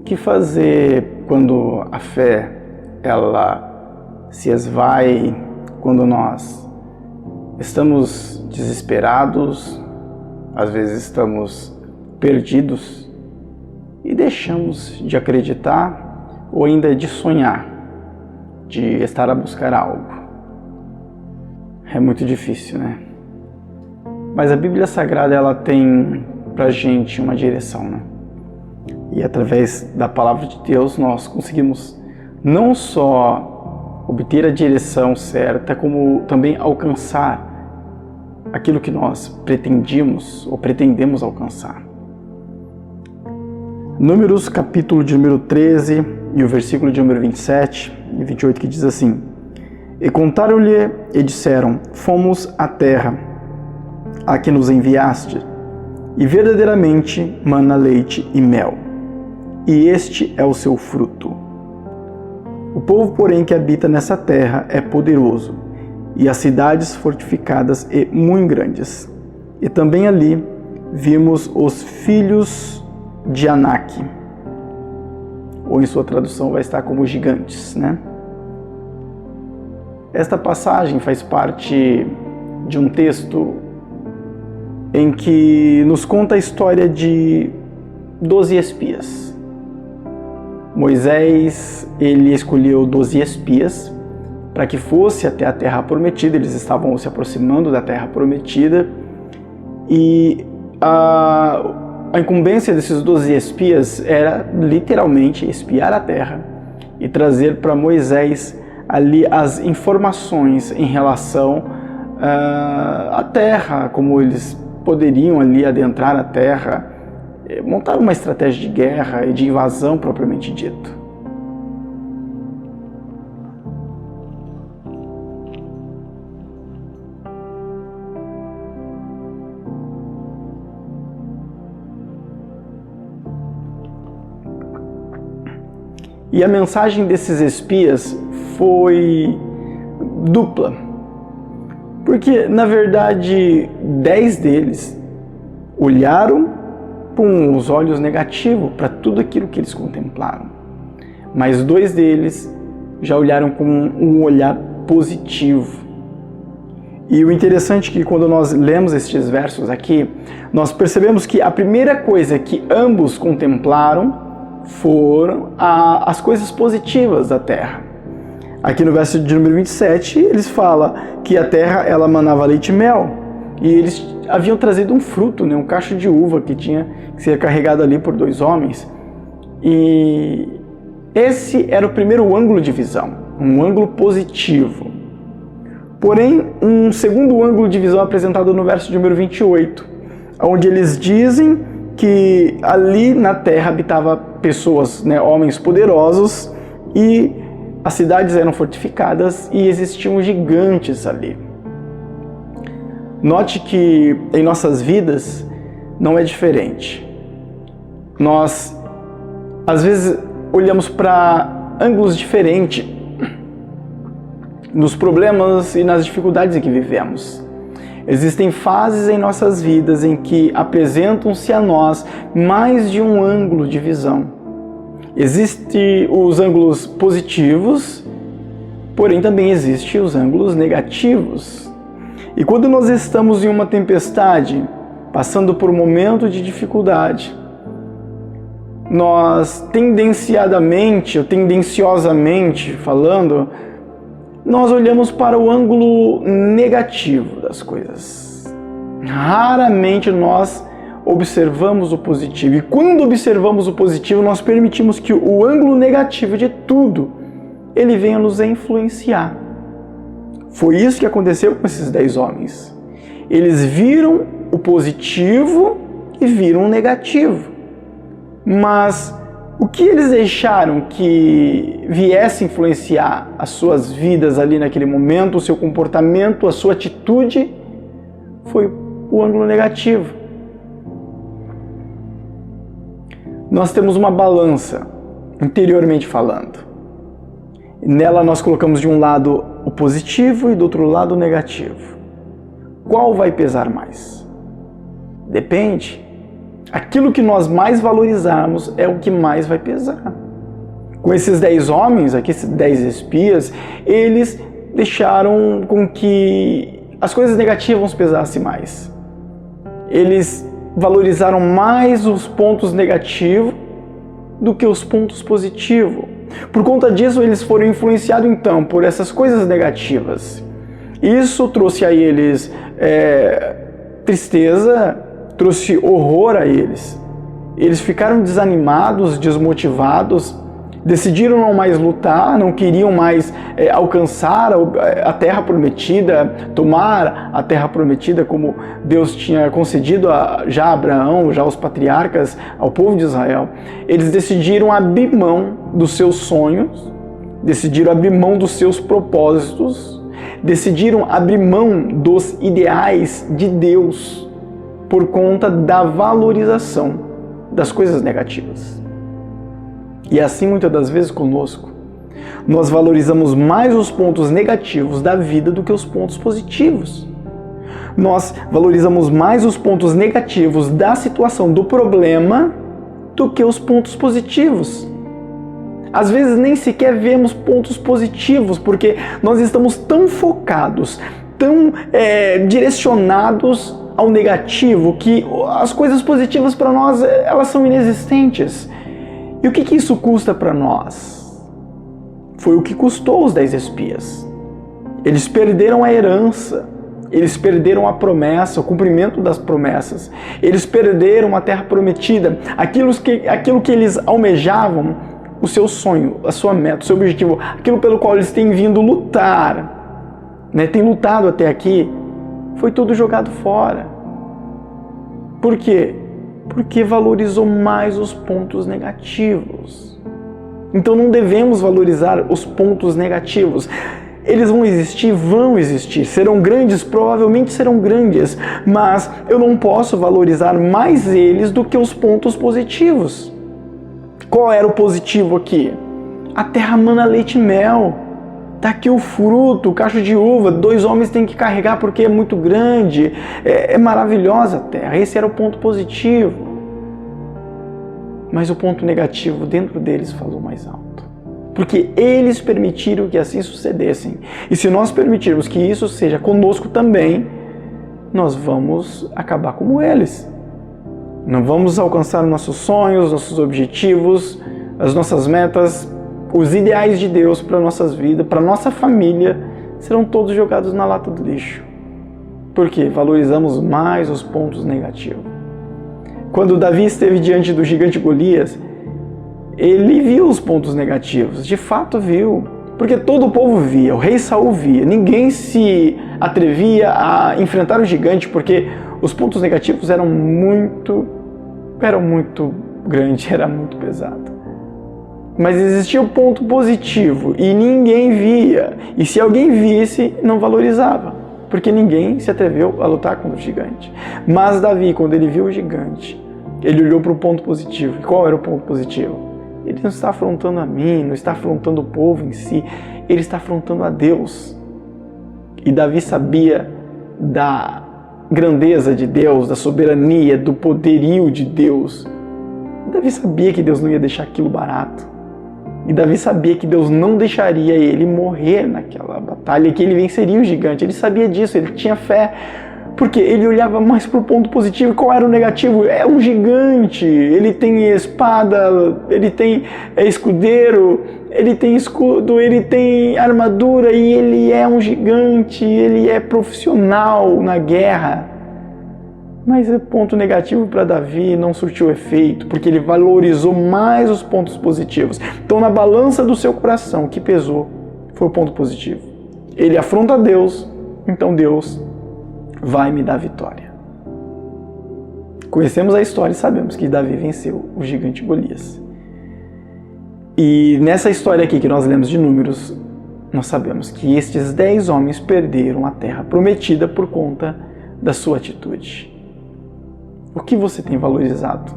que fazer quando a fé ela se esvai, quando nós estamos desesperados, às vezes estamos perdidos e deixamos de acreditar ou ainda de sonhar, de estar a buscar algo. É muito difícil, né? Mas a Bíblia Sagrada ela tem pra gente uma direção, né? E através da Palavra de Deus nós conseguimos não só obter a direção certa, como também alcançar aquilo que nós pretendíamos ou pretendemos alcançar. Números, capítulo de número 13 e o versículo de número 27 e 28, que diz assim: E contaram-lhe e disseram: Fomos à terra a que nos enviaste, e verdadeiramente mana leite e mel, e este é o seu fruto. O povo, porém, que habita nessa terra é poderoso, e as cidades fortificadas e muito grandes. E também ali vimos os filhos de Anak, ou em sua tradução vai estar como gigantes, né? Esta passagem faz parte de um texto em que nos conta a história de 12 espias. Moisés, ele escolheu 12 espias para que fosse até a Terra Prometida. Eles estavam se aproximando da Terra Prometida e a incumbência desses 12 espias era literalmente espiar a Terra e trazer para Moisés ali as informações em relação à Terra, como eles poderiam ali adentrar a Terra, montar uma estratégia de guerra e de invasão propriamente dito. E a mensagem desses espias foi dupla, porque na verdade 10 deles olharam com os olhos negativos para tudo aquilo que eles contemplaram, mas 2 deles já olharam com um olhar positivo. E o interessante é que quando nós lemos estes versos aqui, nós percebemos que a primeira coisa que ambos contemplaram foram as coisas positivas da terra. Aqui no verso de número 27, eles falam que a terra ela manava leite e mel, e eles haviam trazido um fruto, né, um cacho de uva que tinha que ser carregado ali por 2 homens. E esse era o primeiro ângulo de visão, um ângulo positivo. Porém, um segundo ângulo de visão apresentado no verso de número 28, onde eles dizem que ali na terra habitava pessoas, né, homens poderosos, e as cidades eram fortificadas e existiam gigantes ali. Note que em nossas vidas não é diferente. Nós, às vezes, olhamos para ângulos diferentes nos problemas e nas dificuldades em que vivemos. Existem fases em nossas vidas em que apresentam-se a nós mais de um ângulo de visão. Existem os ângulos positivos, porém também existem os ângulos negativos. E quando nós estamos em uma tempestade, passando por um momento de dificuldade, nós tendenciadamente, ou tendenciosamente falando, nós olhamos para o ângulo negativo das coisas. Raramente nós observamos o positivo. E quando observamos o positivo, nós permitimos que o ângulo negativo de tudo, ele venha nos influenciar. Foi isso que aconteceu com esses 10 homens. Eles viram o positivo e viram o negativo. Mas o que eles deixaram que viesse influenciar as suas vidas ali naquele momento, o seu comportamento, a sua atitude, foi o ângulo negativo. Nós temos uma balança, interiormente falando. Nela nós colocamos de um lado o positivo e do outro lado o negativo. Qual vai pesar mais? Depende. Aquilo que nós mais valorizarmos é o que mais vai pesar. Com esses 10 homens, aqui, esses 10 espias, eles deixaram com que as coisas negativas pesassem mais. Eles valorizaram mais os pontos negativos do que os pontos positivos. Por conta disso, eles foram influenciados então por essas coisas negativas. Isso trouxe a eles tristeza, trouxe horror a eles. Eles ficaram desanimados, desmotivados, decidiram não mais lutar, não queriam mais alcançar a terra prometida, tomar a terra prometida como Deus tinha concedido já a Abraão, já aos patriarcas, ao povo de Israel. Eles decidiram abrir mão dos seus sonhos, decidiram abrir mão dos seus propósitos, decidiram abrir mão dos ideais de Deus por conta da valorização das coisas negativas. E assim, muitas das vezes conosco, nós valorizamos mais os pontos negativos da vida do que os pontos positivos. Nós valorizamos mais os pontos negativos da situação, do problema, do que os pontos positivos. Às vezes nem sequer vemos pontos positivos, porque nós estamos tão focados, tão direcionados ao negativo, que as coisas positivas para nós, elas são inexistentes. E o que isso custa para nós? Foi o que custou os 10 espias. Eles perderam a herança, eles perderam a promessa, o cumprimento das promessas. Eles perderam a terra prometida, aquilo que eles almejavam, o seu sonho, a sua meta, o seu objetivo, aquilo pelo qual eles têm vindo lutar, têm lutado até aqui, foi tudo jogado fora. Por quê? Porque valorizou mais os pontos negativos. Então não devemos valorizar os pontos negativos. Eles vão existir, serão grandes, provavelmente serão grandes, mas eu não posso valorizar mais eles do que os pontos positivos. Qual era o positivo aqui? A terra mana leite e mel. Está aqui o fruto, o cacho de uva, 2 homens têm que carregar porque é muito grande, é maravilhosa a terra. Esse era o ponto positivo. Mas o ponto negativo dentro deles falou mais alto. Porque eles permitiram que assim sucedessem. E se nós permitirmos que isso seja conosco também, nós vamos acabar como eles. Não vamos alcançar nossos sonhos, nossos objetivos, as nossas metas, os ideais de Deus para nossas vidas, para nossa família, serão todos jogados na lata do lixo. Porque valorizamos mais os pontos negativos. Quando Davi esteve diante do gigante Golias, ele viu os pontos negativos, de fato viu, porque todo o povo via, o rei Saul via, ninguém se atrevia a enfrentar o gigante porque os pontos negativos eram muito grandes, era muito pesado. Mas existia o ponto positivo e ninguém via, e se alguém visse, não valorizava, porque ninguém se atreveu a lutar contra o gigante. Mas Davi, quando ele viu o gigante, ele olhou para o ponto positivo. E qual era o ponto positivo? Ele não está afrontando a mim, não está afrontando o povo em si, ele está afrontando a Deus. E Davi sabia da grandeza de Deus, da soberania, do poderio de Deus. Davi sabia que Deus não ia deixar aquilo barato. E Davi sabia que Deus não deixaria ele morrer naquela batalha, que ele venceria o gigante. Ele sabia disso, ele tinha fé. Porque ele olhava mais para o ponto positivo. Qual era o negativo? É um gigante, ele tem espada, ele tem escudeiro, ele tem escudo, ele tem armadura e ele é um gigante, ele é profissional na guerra. Mas o ponto negativo para Davi não surtiu efeito, porque ele valorizou mais os pontos positivos. Então, na balança do seu coração, o que pesou foi o ponto positivo. Ele afronta Deus, então Deus vai me dar vitória. Conhecemos a história e sabemos que Davi venceu o gigante Golias. E nessa história aqui que nós lemos de Números, nós sabemos que estes 10 homens perderam a terra prometida por conta da sua atitude. O que você tem valorizado?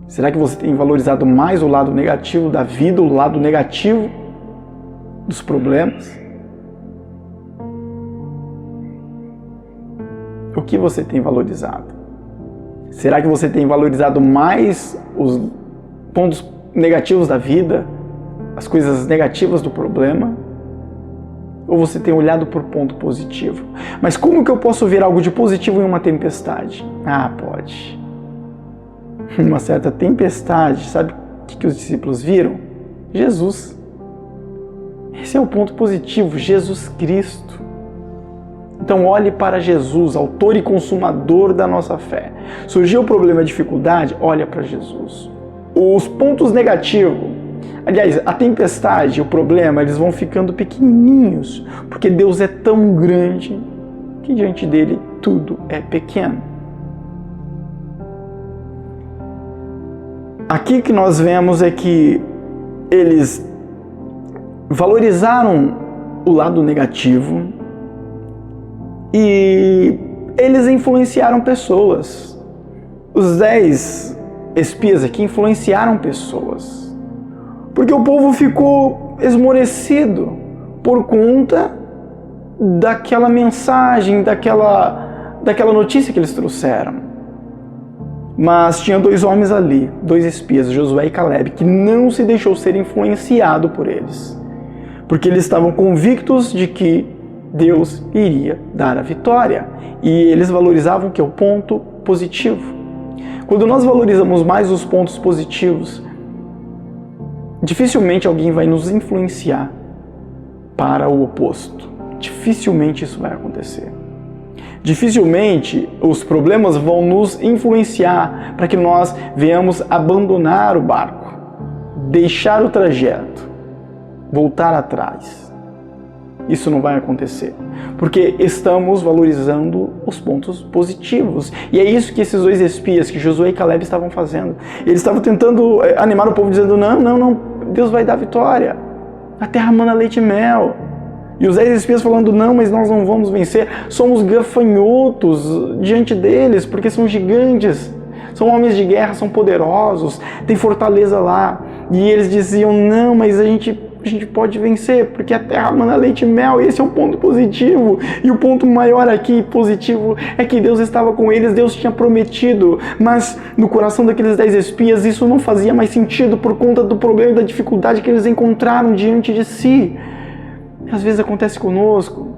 Será que você tem valorizado mais o lado negativo da vida, o lado negativo dos problemas? O que você tem valorizado? Será que você tem valorizado mais os pontos negativos da vida, as coisas negativas do problema? Ou você tem olhado por ponto positivo? Mas como que eu posso ver algo de positivo em uma tempestade? Ah, pode. Uma certa tempestade, sabe o que os discípulos viram? Jesus. Esse é o ponto positivo, Jesus Cristo. Então olhe para Jesus, autor e consumador da nossa fé. Surgiu o problema, a dificuldade, olha para Jesus. Os pontos negativos, aliás, a tempestade, o problema, eles vão ficando pequenininhos, porque Deus é tão grande que diante dele tudo é pequeno. Aqui que nós vemos é que eles valorizaram o lado negativo e eles influenciaram pessoas. Os 10 espias aqui influenciaram pessoas, porque o povo ficou esmorecido por conta daquela mensagem, daquela notícia que eles trouxeram. Mas tinha 2 homens ali, 2 espias, Josué e Caleb, que não se deixou ser influenciado por eles, porque eles estavam convictos de que Deus iria dar a vitória, e eles valorizavam que é o ponto positivo. Quando nós valorizamos mais os pontos positivos, dificilmente alguém vai nos influenciar para o oposto. Dificilmente isso vai acontecer. Dificilmente os problemas vão nos influenciar para que nós venhamos abandonar o barco, deixar o trajeto, voltar atrás. Isso não vai acontecer, porque estamos valorizando os pontos positivos. E é isso que esses 2 espias, que Josué e Caleb, estavam fazendo. Eles estavam tentando animar o povo, dizendo, não, Deus vai dar vitória. A terra mana leite e mel. E os 10 espias falando, não, mas nós não vamos vencer. Somos gafanhotos diante deles, porque são gigantes. São homens de guerra, são poderosos, tem fortaleza lá. E eles diziam, não, mas a gente pode vencer, porque a terra mana leite e mel, esse é o ponto positivo. E o ponto maior aqui, positivo, é que Deus estava com eles, Deus tinha prometido, mas no coração daqueles 10 espias isso não fazia mais sentido por conta do problema e da dificuldade que eles encontraram diante de si. Às vezes acontece conosco.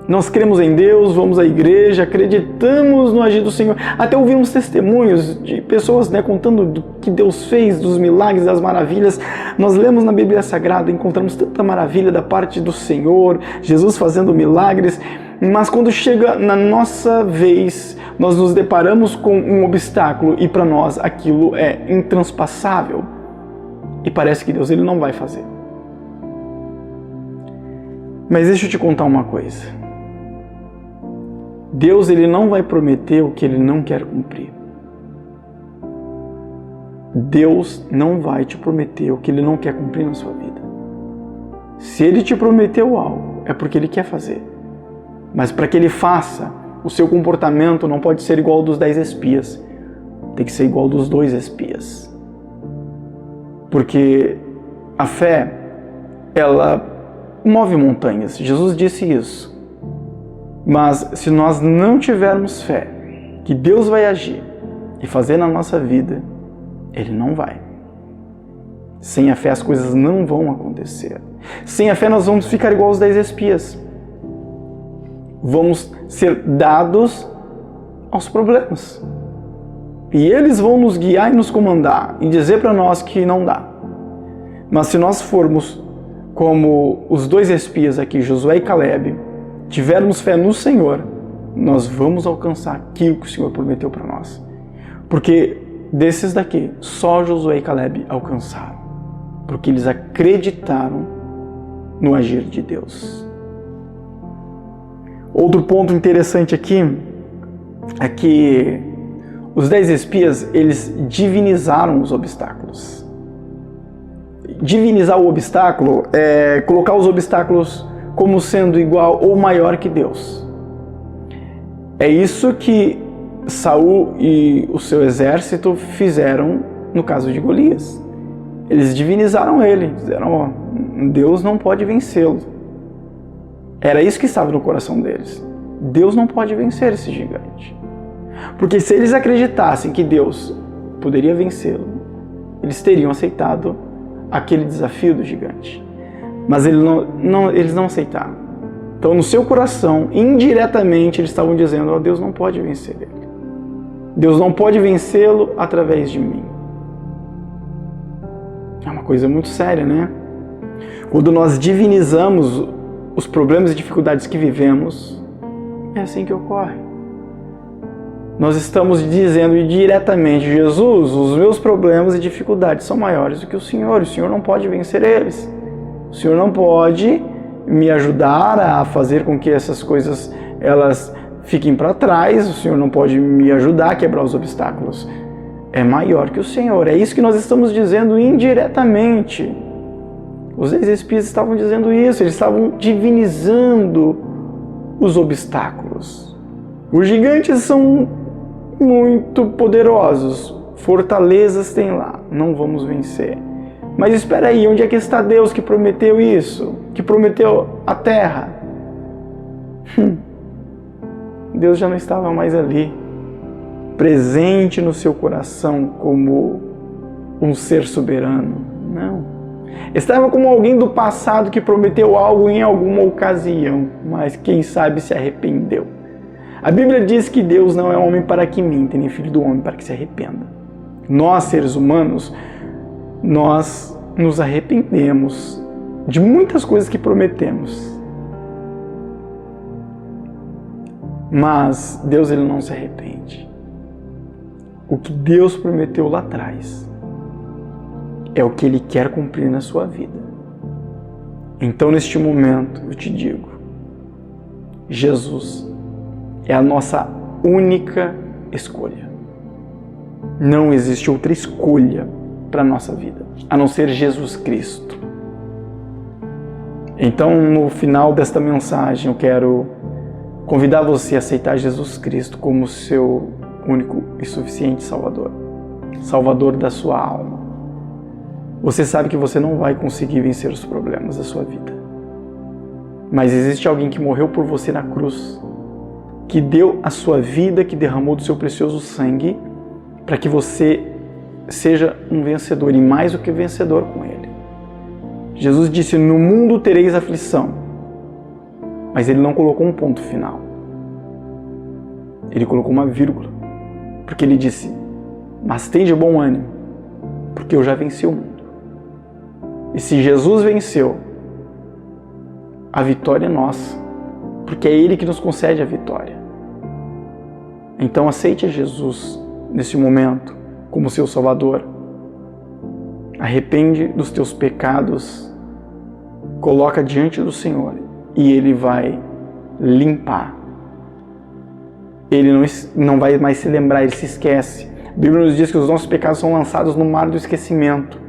Nós cremos em Deus, vamos à igreja, acreditamos no agir do Senhor. Até ouvimos testemunhos de pessoas contando do que Deus fez, dos milagres, das maravilhas. Nós lemos na Bíblia Sagrada, encontramos tanta maravilha da parte do Senhor, Jesus fazendo milagres. Mas quando chega na nossa vez, nós nos deparamos com um obstáculo e para nós aquilo é intranspasável. E parece que Deus ele não vai fazer. Mas deixa eu te contar uma coisa. Deus ele não vai prometer o que ele não quer cumprir. Deus não vai te prometer o que ele não quer cumprir na sua vida. Se ele te prometeu algo, é porque ele quer fazer. Mas para que ele faça, o seu comportamento não pode ser igual ao dos 10 espias. Tem que ser igual ao dos 2 espias. Porque a fé, ela move montanhas. Jesus disse isso. Mas se nós não tivermos fé que Deus vai agir e fazer na nossa vida, Ele não vai. Sem a fé as coisas não vão acontecer. Sem a fé nós vamos ficar igual aos 10 espias. Vamos ser dados aos problemas. E eles vão nos guiar e nos comandar e dizer para nós que não dá. Mas se nós formos como os 2 espias aqui, Josué e Caleb, tivermos fé no Senhor, nós vamos alcançar aquilo que o Senhor prometeu para nós. Porque desses daqui, só Josué e Caleb alcançaram. Porque eles acreditaram no agir de Deus. Outro ponto interessante aqui é que os 10 espias, eles divinizaram os obstáculos. Divinizar o obstáculo é colocar os obstáculos como sendo igual ou maior que Deus. É isso que Saul e o seu exército fizeram no caso de Golias. Eles divinizaram ele, disseram, Deus não pode vencê-lo. Era isso que estava no coração deles. Deus não pode vencer esse gigante. Porque se eles acreditassem que Deus poderia vencê-lo, eles teriam aceitado aquele desafio do gigante. Mas eles não aceitaram. Então, no seu coração, indiretamente, eles estavam dizendo: Deus não pode vencer ele. Deus não pode vencê-lo através de mim. É uma coisa muito séria, né? Quando nós divinizamos os problemas e dificuldades que vivemos, é assim que ocorre. Nós estamos dizendo diretamente: Jesus, os meus problemas e dificuldades são maiores do que o Senhor não pode vencer eles. O Senhor não pode me ajudar a fazer com que essas coisas elas fiquem para trás, o Senhor não pode me ajudar a quebrar os obstáculos. É maior que o Senhor. É isso que nós estamos dizendo indiretamente. Os 10 espias estavam dizendo isso, eles estavam divinizando os obstáculos. Os gigantes são muito poderosos, fortalezas tem lá, não vamos vencer. Mas espera aí, onde é que está Deus que prometeu isso? Que prometeu a terra? Deus já não estava mais ali, presente no seu coração como um ser soberano. Não. Estava como alguém do passado que prometeu algo em alguma ocasião, mas quem sabe se arrependeu. A Bíblia diz que Deus não é homem para que minta, nem filho do homem para que se arrependa. Nós, seres humanos, nós nos arrependemos de muitas coisas que prometemos. Mas Deus, ele não se arrepende. O que Deus prometeu lá atrás é o que Ele quer cumprir na sua vida. Então, neste momento, eu te digo, Jesus é a nossa única escolha. Não existe outra escolha para a nossa vida, a não ser Jesus Cristo. Então, no final desta mensagem, eu quero convidar você a aceitar Jesus Cristo como seu único e suficiente Salvador. Salvador da sua alma. Você sabe que você não vai conseguir vencer os problemas da sua vida. Mas existe alguém que morreu por você na cruz, que deu a sua vida, que derramou do seu precioso sangue, para que você seja um vencedor e mais do que vencedor com Ele. Jesus disse: no mundo tereis aflição, mas Ele não colocou um ponto final. Ele colocou uma vírgula, porque Ele disse: mas tende bom ânimo, porque eu já venci o mundo. E se Jesus venceu, a vitória é nossa, porque é Ele que nos concede a vitória. Então aceite Jesus nesse momento como seu Salvador. Arrepende dos teus pecados, coloca diante do Senhor e Ele vai limpar. Ele não vai mais se lembrar, Ele se esquece. A Bíblia nos diz que os nossos pecados são lançados no mar do esquecimento.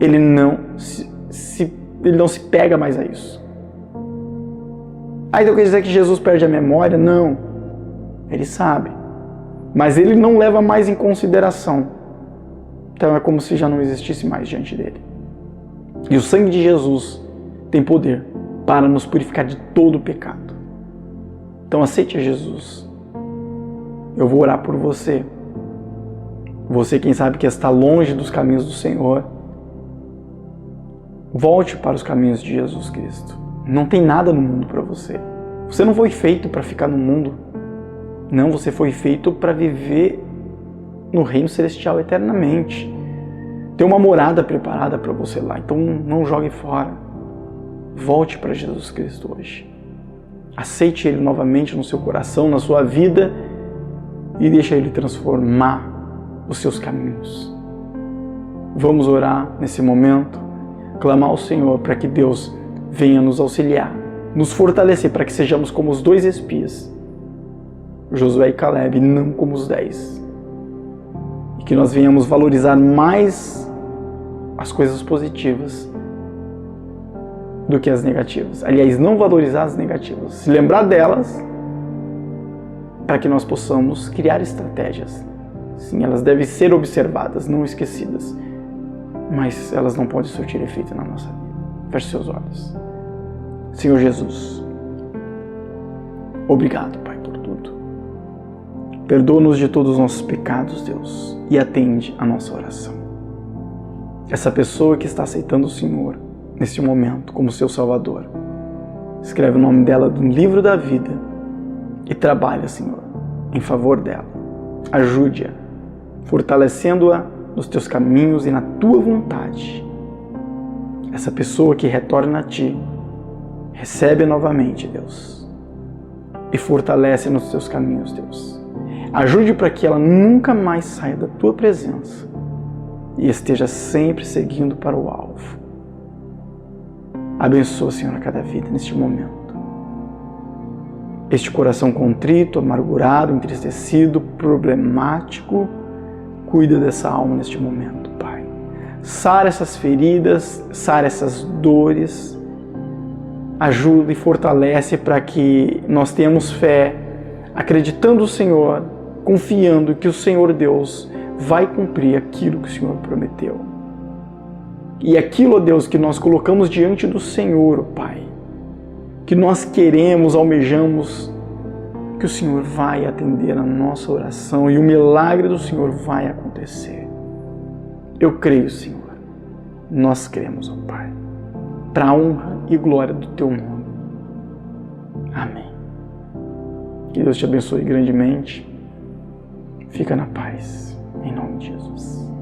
Ele não se pega mais a isso. Então quer dizer que Jesus perde a memória? Não. Ele sabe. Mas Ele não leva mais em consideração. Então é como se já não existisse mais diante dele. E o sangue de Jesus tem poder para nos purificar de todo o pecado. Então aceite a Jesus. Eu vou orar por você. Você, quem sabe que está longe dos caminhos do Senhor, volte para os caminhos de Jesus Cristo. Não tem nada no mundo para você. Você não foi feito para ficar no mundo. Não, você foi feito para viver no reino celestial eternamente. Tem uma morada preparada para você lá. Então não jogue fora. Volte para Jesus Cristo hoje. Aceite Ele novamente no seu coração, na sua vida, e deixe Ele transformar os seus caminhos. Vamos orar nesse momento, clamar ao Senhor para que Deus venha nos auxiliar, nos fortalecer para que sejamos como os 2 espias, Josué e Caleb, não como os 10. E que nós venhamos valorizar mais as coisas positivas do que as negativas. Aliás, não valorizar as negativas, se lembrar delas para que nós possamos criar estratégias. Sim, elas devem ser observadas, não esquecidas, mas elas não podem surtir efeito na nossa vida. Feche seus olhos. Senhor Jesus, obrigado, Pai, por tudo. Perdoa-nos de todos os nossos pecados, Deus, e atende a nossa oração. Essa pessoa que está aceitando o Senhor neste momento como seu Salvador, escreve o nome dela no livro da vida e trabalha, Senhor, em favor dela. Ajude-a, fortalecendo-a nos teus caminhos e na tua vontade. Essa pessoa que retorna a ti, recebe novamente, Deus, e fortalece nos teus caminhos, Deus. Ajude para que ela nunca mais saia da tua presença e esteja sempre seguindo para o alvo. Abençoa, Senhor, a cada vida neste momento. Este coração contrito, amargurado, entristecido, problemático, cuida dessa alma neste momento, Pai. Sara essas feridas, sara essas dores, ajuda e fortalece para que nós tenhamos fé, acreditando no Senhor, confiando que o Senhor Deus vai cumprir aquilo que o Senhor prometeu. E aquilo, ó Deus, que nós colocamos diante do Senhor, ó Pai, que nós queremos, almejamos, que o Senhor vai atender a nossa oração e o milagre do Senhor vai acontecer. Eu creio, Senhor. Nós cremos, ó Pai, para a honra e glória do Teu nome. Amém. Que Deus te abençoe grandemente. Fica na paz, em nome de Jesus.